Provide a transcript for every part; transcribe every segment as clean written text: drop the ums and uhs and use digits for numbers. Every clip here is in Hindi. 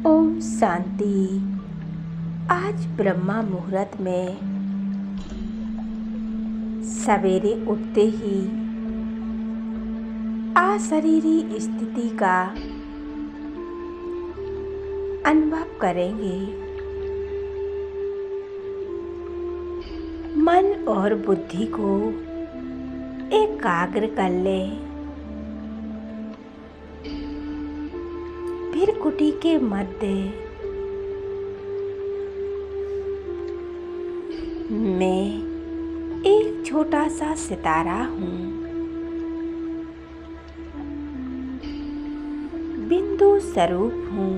ओम शांति। आज ब्रह्मा मुहूर्त में सवेरे उठते ही अशरीरी स्थिति का अनुभव करेंगे। मन और बुद्धि को एकाग्र कर ले। फिर कुटी के मध्य मैं एक छोटा सा सितारा हूँ। बिंदु स्वरूप हूँ।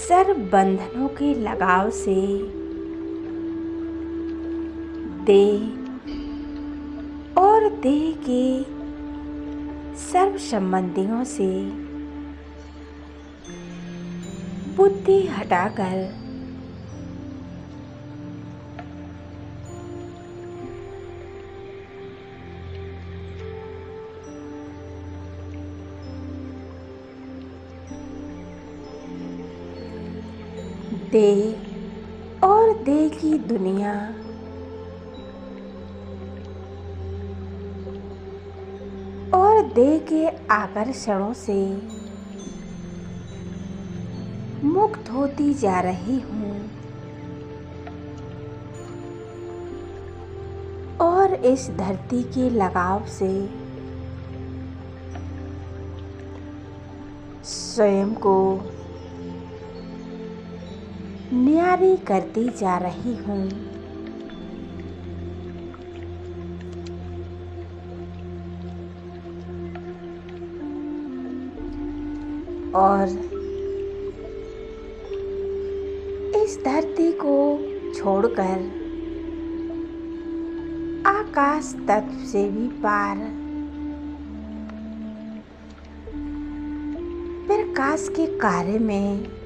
सर्व बंधनों के लगाव से देह और देह के सर्व संबंधियों से बुद्धि हटाकर देह और देह की दुनिया और देह के आकर्षणों से मुक्त होती जा रही हूँ और इस धरती के लगाव से स्वयं को न्यारी करती जा रही हूँ। और इस धरती को छोड़कर आकाश तत्व से भी पार प्रकाश के कार्य में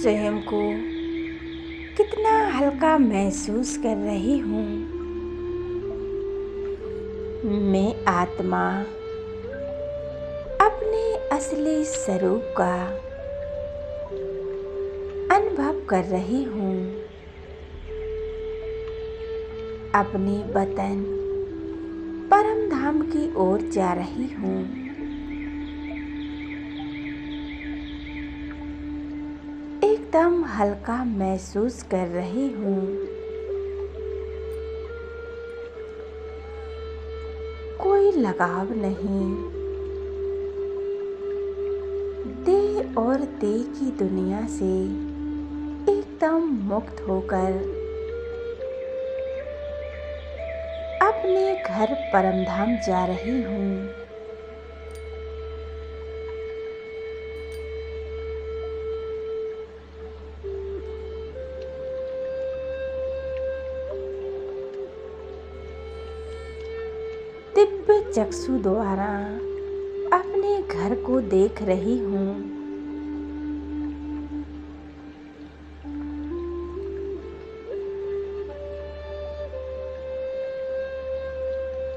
स्वयं को कितना हल्का महसूस कर रही हूँ। मैं आत्मा अपने असली स्वरूप का अनुभव कर रही हूँ। अपने वतन परम धाम की ओर जा रही हूँ। एकदम हल्का महसूस कर रही हूँ। कोई लगाव नहीं। देह और देह की दुनिया से एकदम मुक्त होकर अपने घर परमधाम जा रही हूँ। दिव्य चक्षु द्वारा अपने घर को देख रही हूँ।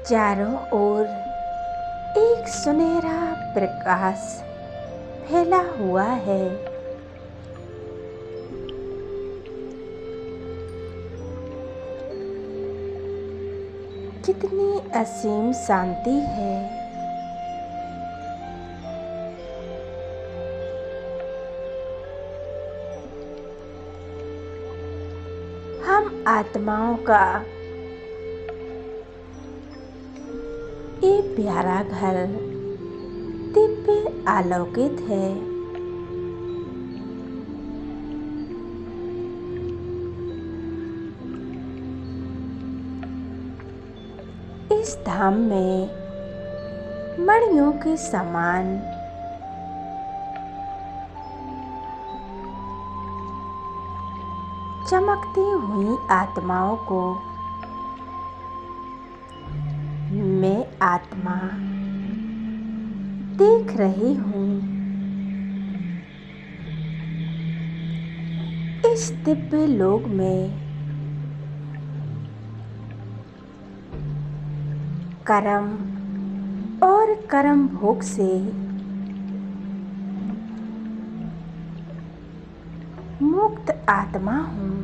चारों ओर एक सुनहरा प्रकाश फैला हुआ है। कितनी असीम शांति है। हम आत्माओं का ये प्यारा घर दिव्य आलोकित है। इस धाम में मणियों के समान चमकती हुई आत्माओं को मैं आत्मा देख रही हूँ इस दिव्य लोक में कर्म और कर्म भोग से मुक्त आत्मा हूँ।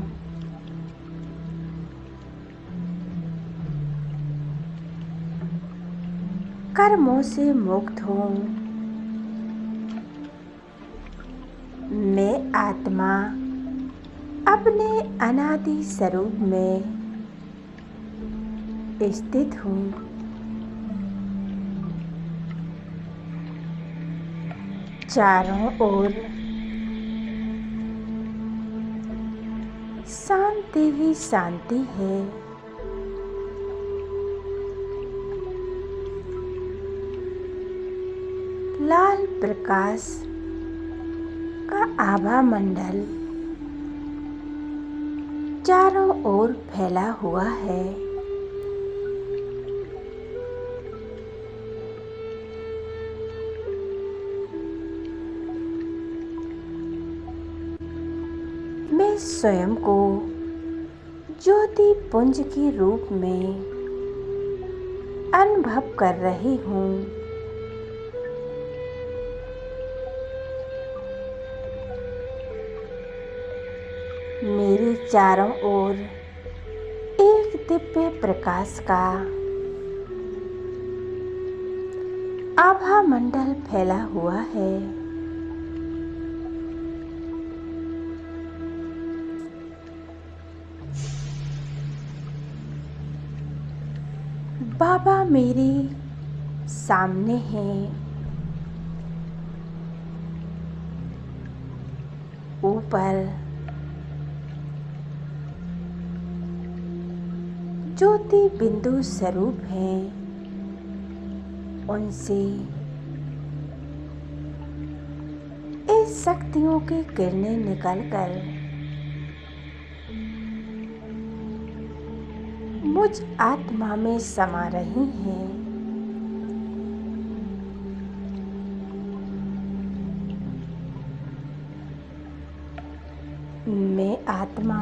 कर्मों से मुक्त हूँ। मैं आत्मा अपने अनादि स्वरूप में स्थित हूँ। चारों ओर शांति ही शांति है। लाल प्रकाश का आभा मंडल चारों ओर फैला हुआ है। मैं स्वयं को ज्योति पुंज के रूप में अनुभव कर रही हूँ। मेरे चारों ओर एक दिव्य प्रकाश का आभा मंडल फैला हुआ है। बाबा मेरे सामने हैं। ऊपर ज्योति बिंदु स्वरूप हैं। उनसे इस शक्तियों की किरणें निकलकर मुझ आत्मा में समा रही हैं। मैं आत्मा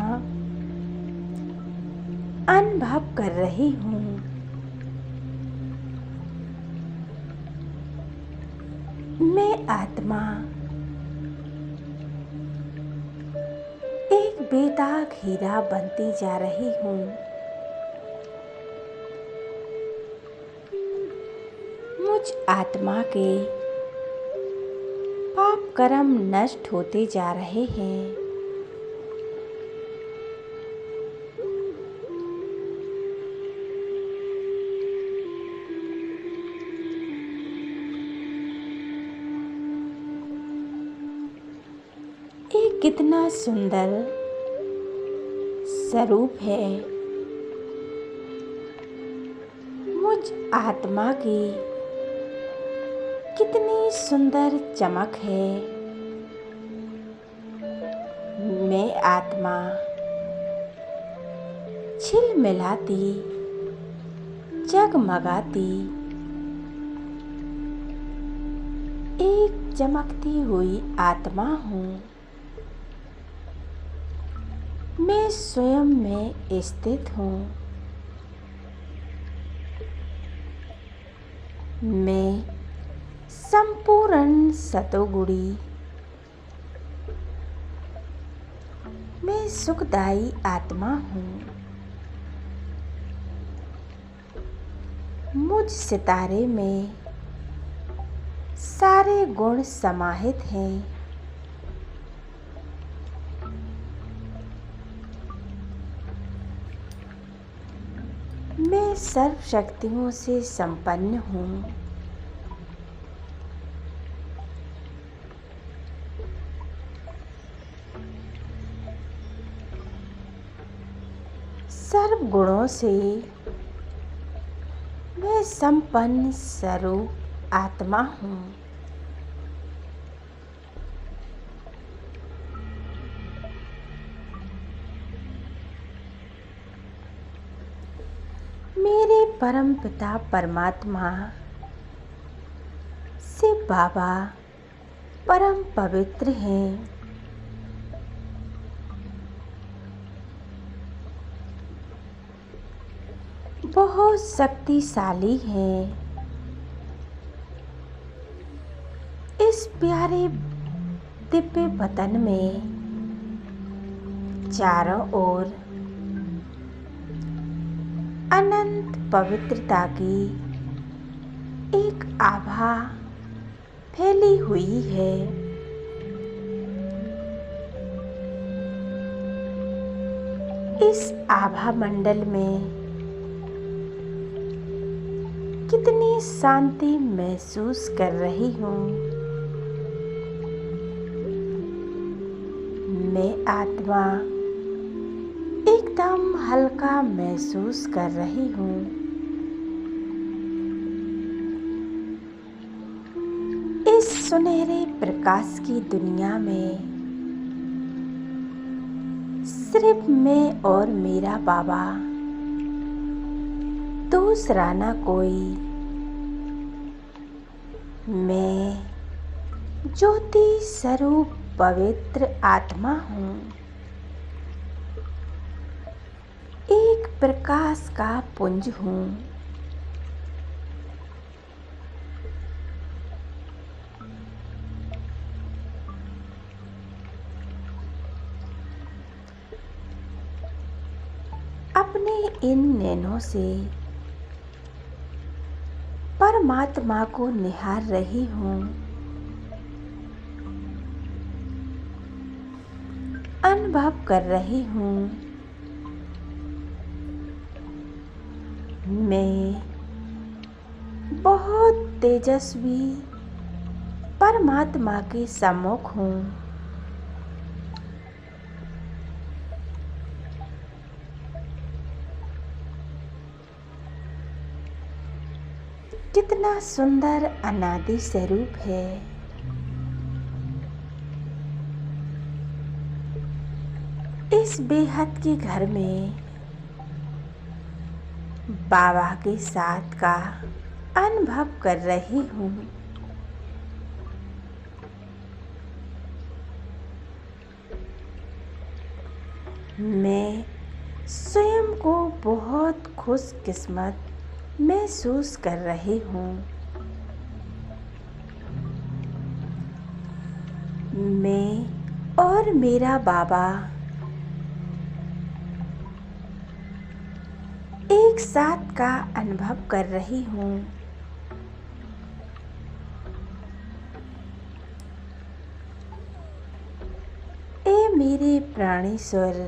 अनुभव कर रही हूँ। मैं आत्मा एक बेदाग हीरा बनती जा रही हूँ। मुझ आत्मा के पाप कर्म नष्ट होते जा रहे हैं। ये कितना सुंदर स्वरूप है। मुझ आत्मा की कितनी सुंदर चमक है। मैं आत्मा झिलमिलाती, जगमगाती एक चमकती हुई आत्मा हूँ। मैं स्वयं में स्थित हूँ। मैं संपूर्ण सतोगुणी, मैं सुखदायी आत्मा हूँ। मुझ सितारे में सारे गुण समाहित हैं। मैं सर्व शक्तियों से संपन्न हूँ। सर्व गुणों से मैं संपन्न स्वरूप आत्मा हूँ। मेरे परम पिता परमात्मा जैसे बाबा परम पवित्र हैं। बहुत शक्तिशाली हैं। इस प्यारे दिव्य वतन में चारों ओर अनंत पवित्रता की एक आभा फैली हुई है। इस आभा मंडल में कितनी शांति महसूस कर रही हूँ। मैं आत्मा एकदम हल्का महसूस कर रही हूँ। इस सुनहरे प्रकाश की दुनिया में सिर्फ मैं और मेरा बाबा, दूसरा ना कोई। मैं ज्योति स्वरूप पवित्र आत्मा हूँ। एक प्रकाश का पुंज हूँ। अपने इन नैनों से परमात्मा को निहार रही हूँ। अनुभव कर रही हूँ। मैं बहुत तेजस्वी परमात्मा के सम्मुख हूँ। कितना सुंदर अनादि स्वरूप है। इस बेहद के घर में बाबा के साथ का अनुभव कर रही हूँ। मैं स्वयं को बहुत खुशकिस्मत महसूस कर रही हूँ। मैं और मेरा बाबा एक साथ का अनुभव कर रही हूँ। ए मेरे प्राणेश्वर,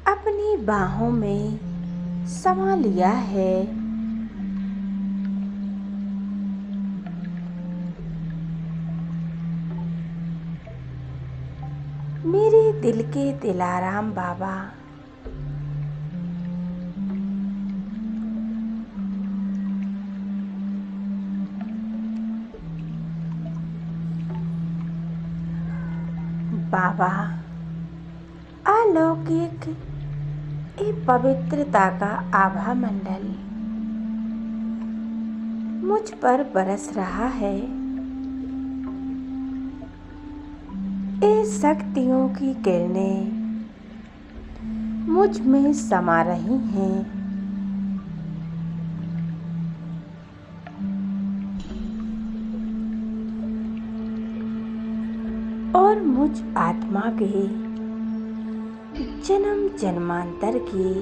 अपनी बाहों में समा लिया है। मेरे दिल के दिलाराम बाबा, बाबा अलौकिक पवित्रता का आभा मंडल मुझ पर बरस रहा है। ये शक्तियों की किरणें मुझ में समा रही हैं। और मुझ आत्मा के जन्म जन्मांतर के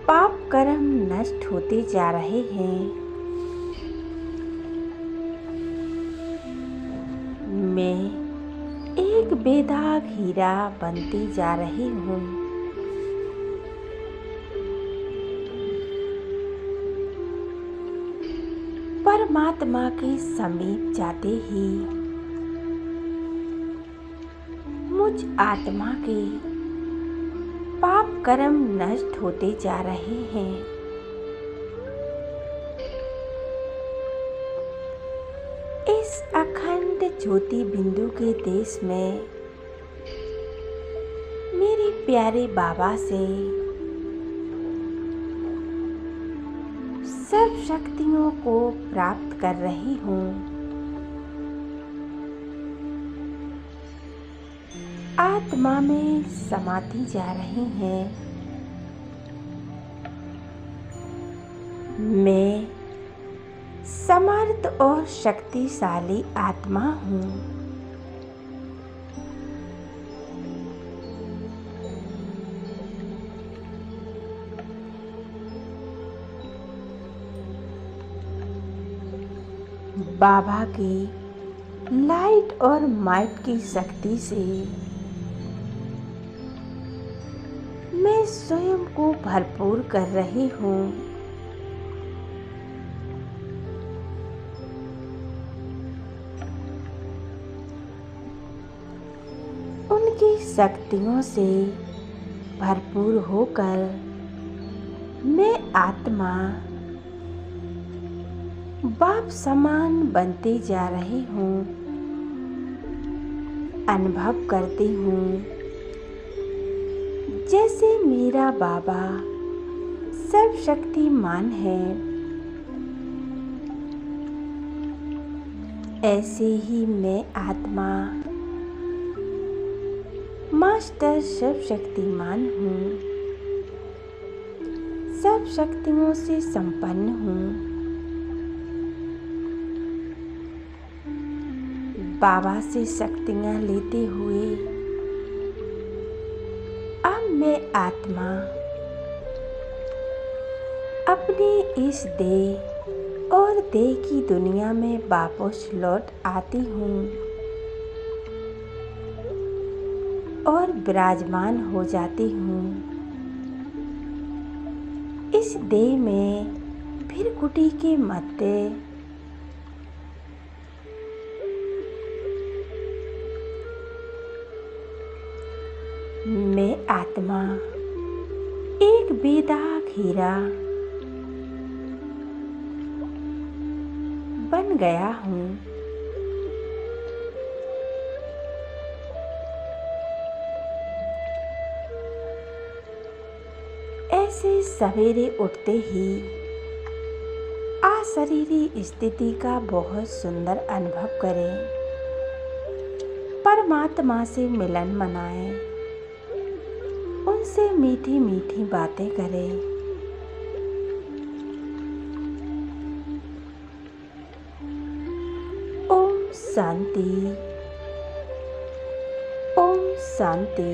पाप कर्म नष्ट होते जा रहे हैं। मैं एक बेदाग हीरा बनती जा रही हूँ। परमात्मा के समीप जाते ही मुझ आत्मा के पाप कर्म नष्ट होते जा रहे हैं। इस अखंड ज्योति बिंदु के देश में मेरे प्यारे बाबा से सब शक्तियों को प्राप्त कर रही हूँ। आत्मा में समाती जा रही हैं। मैं समर्थ और शक्तिशाली आत्मा हूँ। बाबा की लाइट और माइट की शक्ति से मैं स्वयं को भरपूर कर रही हूँ। उनकी शक्तियों से भरपूर होकर मैं आत्मा बाप समान बनती जा रही हूँ। अनुभव करती हूँ जैसे मेरा बाबा सर्वशक्तिमान है, ऐसे ही मैं आत्मा मास्टर सर्वशक्तिमान हूँ। सब शक्तियों से संपन्न हूँ। बाबा से शक्तियाँ लेते हुए अब मैं आत्मा अपनी इस देह और देह की दुनिया में वापस लौट आती हूँ और विराजमान हो जाती हूँ। इस देह में फिर कुटी के मध्य मैं आत्मा एक बेदाग हीरा बन गया हूँ। ऐसे सवेरे उठते ही अशरीरी स्थिति का बहुत सुंदर अनुभव करें। परमात्मा से मिलन मनाएं, उनसे मीठी मीठी बातें करें। ओम शांति, ओम शांति।